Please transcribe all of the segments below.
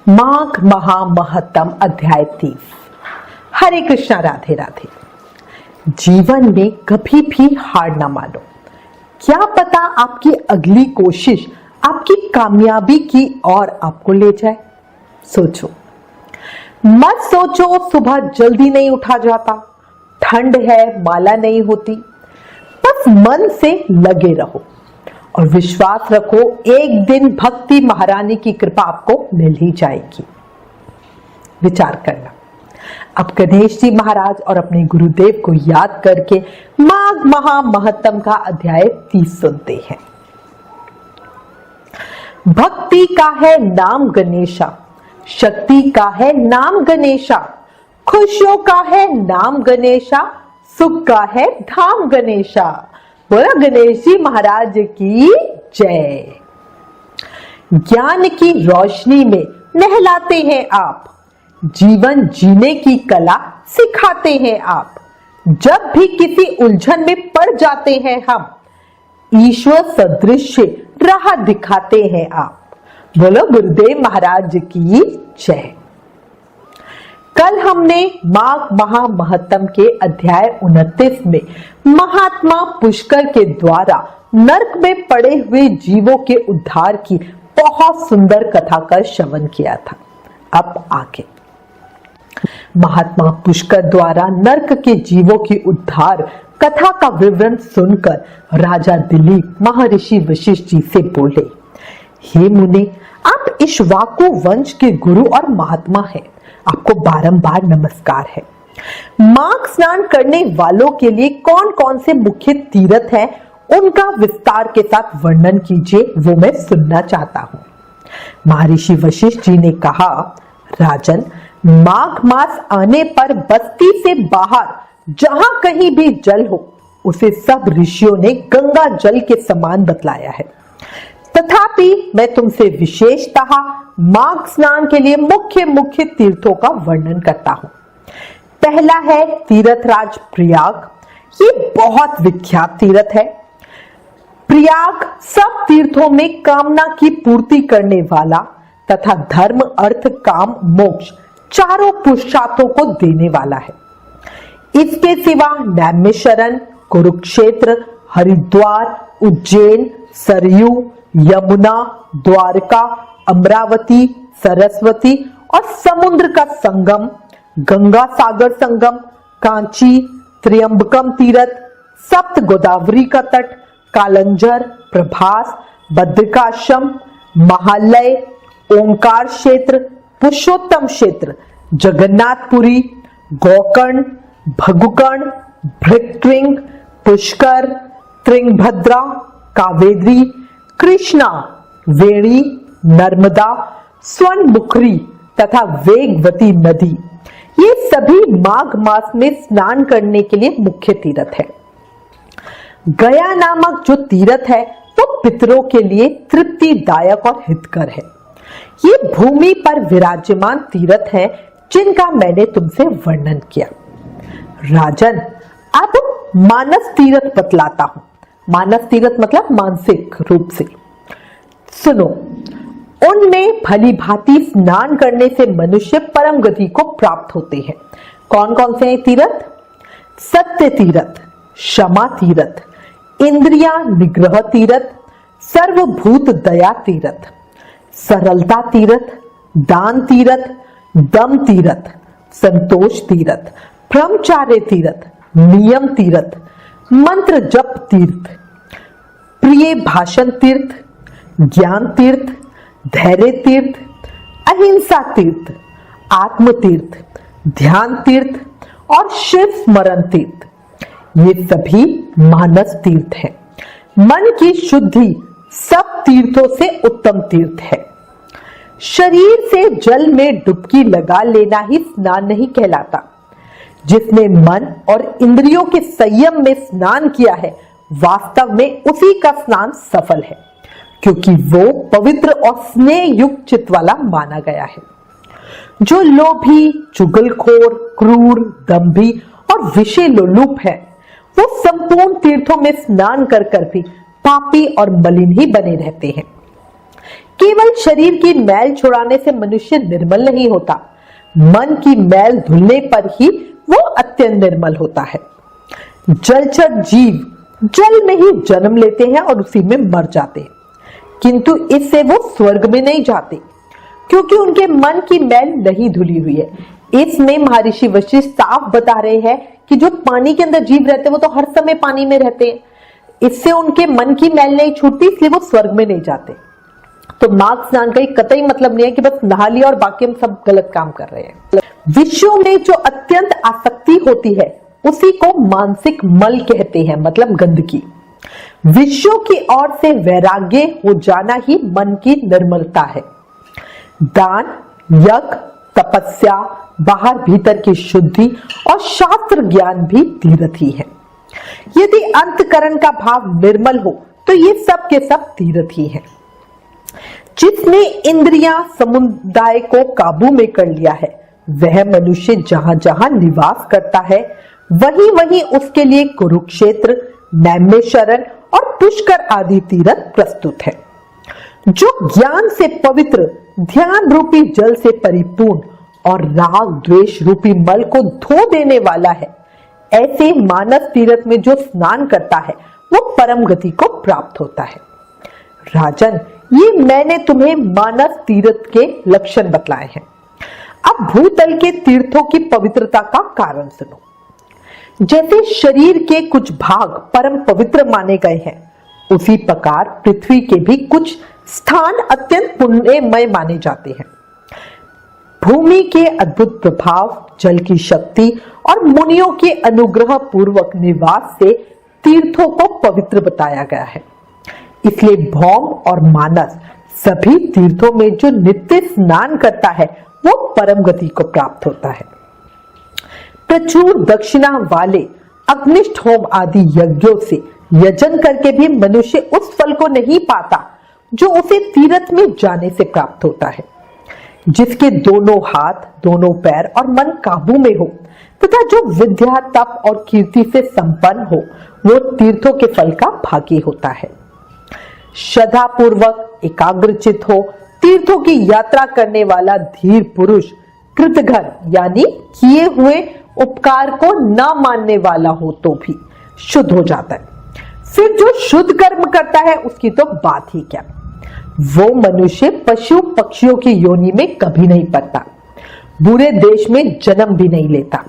माघ महामहत्तम अध्याय 30। हरे कृष्णा, राधे राधे। जीवन में कभी भी हार ना मानो। क्या पता आपकी अगली कोशिश आपकी कामयाबी की ओर आपको ले जाए। सोचो, मत सोचो सुबह जल्दी नहीं उठा जाता, ठंड है माला नहीं होती। बस मन से लगे रहो और विश्वास रखो, एक दिन भक्ति महारानी की कृपा आपको मिल ही जाएगी। विचार करना। अब गणेश जी महाराज और अपने गुरुदेव को याद करके माघ महामहत्तम का अध्याय 30 सुनते हैं। भक्ति का है नाम गणेशा, शक्ति का है नाम गणेशा, खुशियों का है नाम गणेशा, सुख का है धाम गणेशा। बोला गणेश जी महाराज की जय। ज्ञान की रोशनी में नहलाते हैं आप, जीवन जीने की कला सिखाते हैं आप। जब भी किसी उलझन में पड़ जाते हैं हम, ईश्वर सदृश राह दिखाते हैं आप। बोलो गुरुदेव महाराज की जय। कल हमने माघ महामहत्तम के अध्याय 29 में महात्मा पुष्कर के द्वारा नरक में पड़े हुए जीवों के उद्धार की बहुत सुंदर कथा का श्रवण किया था। अब आगे महात्मा पुष्कर द्वारा नरक के जीवों की उद्धार कथा का विवरण सुनकर राजा दिलीप महर्षि वशिष्ठ जी से बोले, हे मुने, आप इक्ष्वाकु वंश के गुरु और महात्मा हैं, आपको बारंबार नमस्कार है। माघ स्नान करने वालों के लिए कौन कौन से मुख्य तीर्थ हैं, उनका विस्तार के साथ वर्णन कीजिए, वो मैं सुनना चाहता हूँ। महर्षि वशिष्ठ जी ने कहा, राजन, माघ मास आने पर बस्ती से बाहर जहां कहीं भी जल हो, उसे सब ऋषियों ने गंगा जल के समान बतलाया है। तथापि मैं तुमसे विशेषतः माघ स्नान के लिए मुख्य मुख्य तीर्थों का वर्णन करता हूं। पहला है तीर्थराज प्रयाग। ये बहुत विख्यात तीर्थ है। प्रयाग सब तीर्थों में कामना की पूर्ति करने वाला तथा धर्म अर्थ काम मोक्ष चारों पुरुषार्थों को देने वाला है। इसके सिवा नैमिषारण्य, कुरुक्षेत्र, हरिद्वार, उज्जैन, सरयू, यमुना, द्वारका, अमरावती, सरस्वती और समुद्र का संगम, गंगा सागर संगम, कांची, त्र्यंबकम तीर्थ, सप्त गोदावरी का तट, कालंजर, प्रभास, बद्रिकाश्रम, महालय, ओंकार क्षेत्र, पुरुषोत्तम क्षेत्र, जगन्नाथपुरी, गोकर्ण, भगुकर्ण, भृगतृंग, पुष्कर, त्रिंगभद्रा, कावेरी, कृष्णा, वेणी, नर्मदा, स्वर्णमुखरी तथा वेगवती नदी, ये सभी माघ मास में स्नान करने के लिए मुख्य तीर्थ है। गया नामक जो तीर्थ है वो पितरों के लिए तृप्तिदायक और हितकर है। ये भूमि पर विराजमान तीर्थ है जिनका मैंने तुमसे वर्णन किया। राजन, अब मानस तीर्थ बतलाता हूं। मानस तीर्थ मतलब मानसिक रूप से। सुनो, उनमें भली भांति स्नान करने से मनुष्य परम गति को प्राप्त होते हैं। कौन कौन से हैं तीर्थ? सत्य तीर्थ, क्षमा तीर्थ, इंद्रिया निग्रह तीर्थ, सर्वभूत दया तीर्थ, सरलता तीर्थ, दान तीर्थ, दम तीर्थ, संतोष तीर्थ, ब्रह्मचार्य तीर्थ, नियम तीर्थ, मंत्र जप तीर्थ, प्रिय भाषण तीर्थ, ज्ञान तीर्थ, धैर्य तीर्थ, अहिंसा तीर्थ, आत्म तीर्थ, ध्यान तीर्थ और शिव स्मरण तीर्थ, ये सभी मानस तीर्थ हैं। मन की शुद्धि सब तीर्थों से उत्तम तीर्थ है। शरीर से जल में डुबकी लगा लेना ही स्नान नहीं कहलाता। जिसने मन और इंद्रियों के संयम में स्नान किया है, वास्तव में उसी का स्नान सफल है, क्योंकि वो पवित्र और स्नेह युक्त चित्त वाला माना गया है। जो लोभी, चुगलखोर, क्रूर, दंभी और विषय लोलुप है, वो संपूर्ण तीर्थों में स्नान कर भी पापी और मलिन ही बने रहते हैं। केवल शरीर की मैल छुड़ाने से मनुष्य निर्मल नहीं होता, मन की मैल धुलने पर ही वो अत्यंत निर्मल होता है। जलचर जीव जल में ही जन्म लेते हैं और उसी में मर जाते हैं, किंतु इससे वो स्वर्ग में नहीं जाते, क्योंकि उनके मन की मैल नहीं धुली हुई है। इसमें महर्षि वशिष्ठ साफ बता रहे हैं कि जो पानी के अंदर जीव रहते हैं वो तो हर समय पानी में रहते हैं, इससे उनके मन की मैल नहीं छूटती, इसलिए वो स्वर्ग में नहीं जाते। तो माघ स्नान का कतई मतलब नहीं है कि बस नहा लिया और बाकी हम सब गलत काम कर रहे हैं। विषयों में जो अत्यंत आसक्ति होती है उसी को मानसिक मल कहते हैं, मतलब गंदगी। विषयों की ओर से वैराग्य हो जाना ही मन की निर्मलता है। दान, यज्ञ, तपस्या, बाहर भीतर की शुद्धि और शास्त्र ज्ञान भी तीर्थ ही है। यदि अंतकरण का भाव निर्मल हो तो ये सब के सब तीर्थ ही है। जिसने इंद्रियां समुदाय को काबू में कर लिया है वह मनुष्य जहां जहां निवास करता है वहीं वहीं उसके लिए कुरुक्षेत्र, नैमिषारण्य और पुष्कर आदि तीर्थ प्रस्तुत है। जो ज्ञान से पवित्र, ध्यान रूपी जल से परिपूर्ण और राग द्वेष रूपी मल को धो देने वाला है, ऐसे मानस तीर्थ में जो स्नान करता है वो परम गति को प्राप्त होता है। राजन, ये मैंने तुम्हें मानस तीर्थ के लक्षण बतलाए हैं। अब भूतल के तीर्थों की पवित्रता का कारण सुनो। जैसे शरीर के कुछ भाग परम पवित्र माने गए हैं, उसी प्रकार पृथ्वी के भी कुछ स्थान अत्यंत पुण्यमय माने जाते हैं। भूमि के अद्भुत प्रभाव, जल की शक्ति और मुनियों के अनुग्रह पूर्वक निवास से तीर्थों को पवित्र बताया गया है। इसलिए भौम और मानस सभी तीर्थों में जो नित्य स्नान करता है वो परम गति को प्राप्त होता है। प्रचुर दक्षिणा वाले अग्निष्ठ होम आदि यज्ञों से यजन करके भी मनुष्य उस फल को नहीं पाता जो उसे तीर्थ में जाने से प्राप्त होता है। जिसके दोनों हाथ, दोनों पैर और मन काबू में हो तथा जो विद्या, तप और कीर्ति से संपन्न हो वो तीर्थों के फल का भागी होता है। श्रद्धा पूर्वक एकाग्रचित हो तीर्थों की यात्रा करने वाला धीर पुरुष कृतघ्न यानी किए हुए उपकार को न मानने वाला हो तो भी शुद्ध हो जाता है। फिर जो शुद्ध कर्म करता है उसकी तो बात ही क्या, वो मनुष्य पशु पक्षियों की योनि में कभी नहीं पड़ता, बुरे देश में जन्म भी नहीं लेता,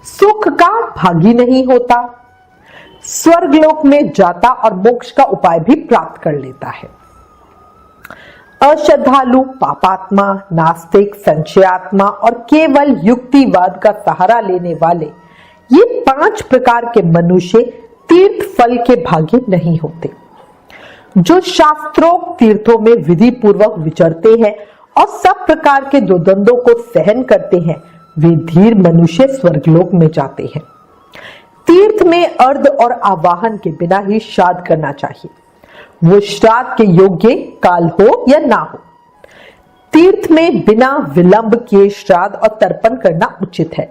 सुख का भागी नहीं होता, स्वर्गलोक में जाता और मोक्ष का उपाय भी प्राप्त कर लेता है। अश्रद्धालु, पापात्मा, नास्तिक, संशयात्मा और केवल युक्तिवाद का सहारा लेने वाले ये 5 प्रकार के मनुष्य तीर्थ फल के भागी नहीं होते। जो शास्त्रोक्त तीर्थों में विधि पूर्वक विचरते हैं और सब प्रकार के द्वंद्वों को सहन करते हैं वे धीर मनुष्य स्वर्गलोक में जाते हैं। तीर्थ में अर्ध और आवाहन के बिना ही श्राद्ध करना चाहिए, वो श्राद्ध के योग्य काल हो या ना हो। तीर्थ में बिना विलंब किए श्राद्ध और तर्पण करना उचित है,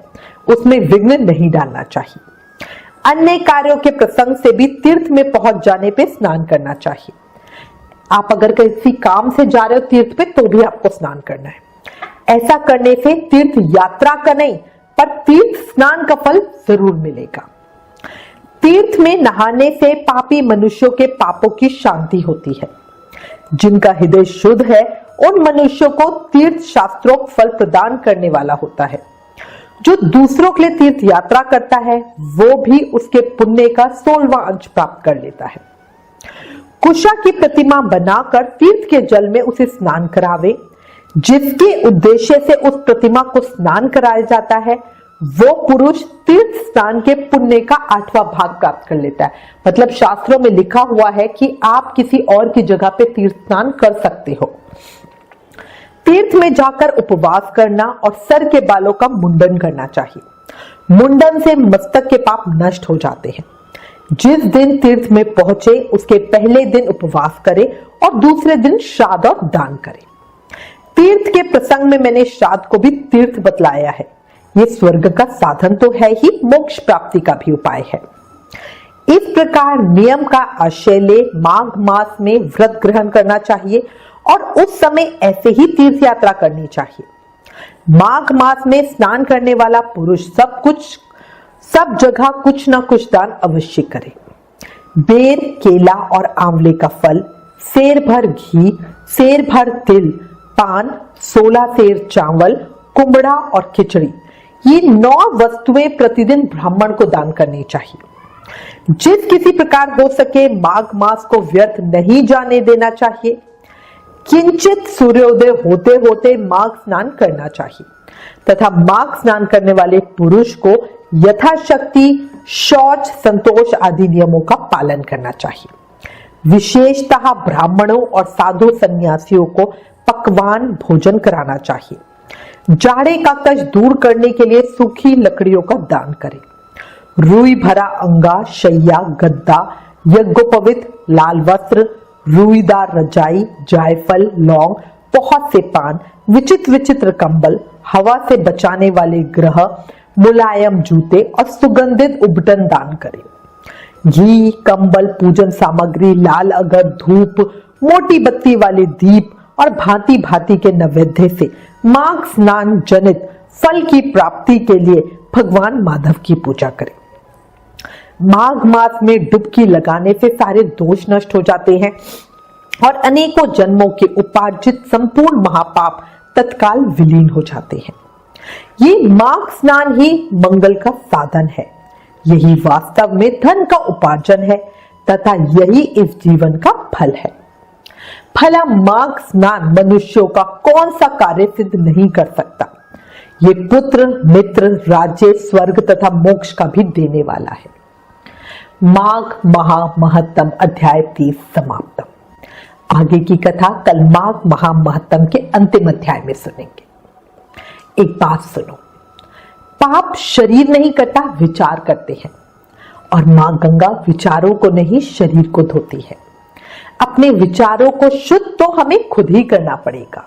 उसमें विघ्न नहीं डालना चाहिए। अन्य कार्यों के प्रसंग से भी तीर्थ में पहुंच जाने पे स्नान करना चाहिए। आप अगर किसी काम से जा रहे हो तीर्थ पे तो भी आपको स्नान करना है। ऐसा करने से तीर्थ यात्रा का नहीं पर तीर्थ स्नान का फल जरूर मिलेगा। तीर्थ में नहाने से पापी मनुष्यों के पापों की शांति होती है। जिनका हृदय शुद्ध है उन मनुष्यों को तीर्थ शास्त्रोक्त फल प्रदान करने वाला होता है। जो दूसरों के लिए तीर्थ यात्रा करता है वो भी उसके पुण्य का 16वां अंश प्राप्त कर लेता है। कुशा की प्रतिमा बनाकर तीर्थ के जल में उसे स्नान करावे, जिसके उद्देश्य से उस प्रतिमा को स्नान कराया जाता है वो पुरुष तीर्थ स्नान के पुण्य का 8वां भाग प्राप्त कर लेता है। मतलब शास्त्रों में लिखा हुआ है कि आप किसी और की जगह पे तीर्थ स्नान कर सकते हो। तीर्थ में जाकर उपवास करना और सर के बालों का मुंडन करना चाहिए। मुंडन से मस्तक के पाप नष्ट हो जाते हैं। जिस दिन तीर्थ में पहुंचे उसके पहले दिन उपवास करे और दूसरे दिन श्राद्ध और दान करे। तीर्थ के प्रसंग में मैंने श्राद्ध को भी तीर्थ बतलाया है। ये स्वर्ग का साधन तो है ही, मोक्ष प्राप्ति का भी उपाय है। इस प्रकार नियम का आश्रय ले माघ मास में व्रत ग्रहण करना चाहिए और उस समय ऐसे ही तीर्थ यात्रा करनी चाहिए। माघ मास में स्नान करने वाला पुरुष सब जगह कुछ ना कुछ दान अवश्य करे। बेर, केला और आंवले का फल, सेर भर घी, सेर भर तिल, पान, 16 सेर चावल, कुमड़ा और खिचड़ी, ये 9 वस्तुएं प्रतिदिन ब्राह्मण को दान करनी चाहिए। जिस किसी प्रकार हो सके माघ मास को व्यर्थ नहीं जाने देना चाहिए। किंचित सूर्योदय होते होते माघ स्नान करना चाहिए तथा माघ स्नान करने वाले पुरुष को यथाशक्ति शौच, संतोष आदि नियमों का पालन करना चाहिए। विशेषतः ब्राह्मणों और साधु सन्यासियों को पकवान भोजन कराना चाहिए। जाड़े का कष्ट दूर करने के लिए सूखी लकड़ियों का दान करें। रुई भरा अंगा, शैया, गद्दा, यज्ञोपवीत, लाल वस्त्र, रुईदार रजाई, जायफल, लौंग, बहुत से पान, विचित्र विचित्र कंबल, हवा से बचाने वाले ग्रह, मुलायम जूते और सुगंधित उबटन दान करें। घी, कंबल, पूजन सामग्री, लाल अगर, धूप, मोटी बत्ती वाले दीप और भांति भांति के नैवेद्य से माघ स्नान जनित फल की प्राप्ति के लिए भगवान माधव की पूजा करें। माघ मास में डुबकी लगाने से सारे दोष नष्ट हो जाते हैं और अनेकों जन्मों के उपार्जित संपूर्ण महापाप तत्काल विलीन हो जाते हैं। ये माघ स्नान ही मंगल का साधन है। यही वास्तव में धन का उपार्जन है तथा यही इस जीवन का फल है। भला माघ स्नान मनुष्यों का कौन सा कार्य सिद्ध नहीं कर सकता। ये पुत्र, मित्र, राज्य, स्वर्ग तथा मोक्ष का भी देने वाला है। माघ महा महत्तम अध्याय 30 समाप्तम। आगे की कथा कल माघ महा महत्तम के अंतिम अध्याय में सुनेंगे। एक बात सुनो, पाप शरीर नहीं करता, विचार करते हैं, और मां गंगा विचारों को नहीं शरीर को धोती है। अपने विचारों को शुद्ध तो हमें खुद ही करना पड़ेगा।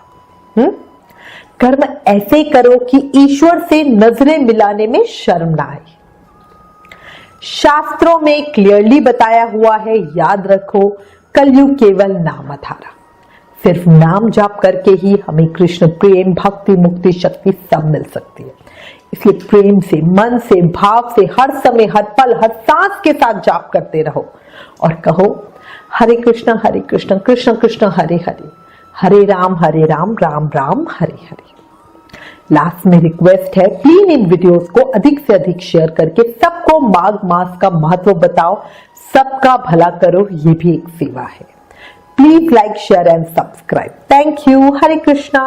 कर्म ऐसे करो कि ईश्वर से नजरें मिलाने में शर्म ना आए। शास्त्रों में क्लियरली बताया हुआ है, याद रखो, कलयुग केवल नाम आधारा। सिर्फ नाम जाप करके ही हमें कृष्ण प्रेम, भक्ति, मुक्ति, शक्ति सब मिल सकती है। इसलिए प्रेम से, मन से, भाव से हर समय, हर पल, हर सांस के साथ जाप करते रहो और कहो हरे कृष्ण कृष्ण कृष्ण हरे हरे, हरे राम राम राम हरे हरे। लास्ट में रिक्वेस्ट है, प्लीज इन वीडियोस को अधिक से अधिक शेयर करके सबको माघ मास का महत्व बताओ, सबका भला करो, ये भी एक सेवा है। Please like, share and subscribe. Thank you. Hare Krishna.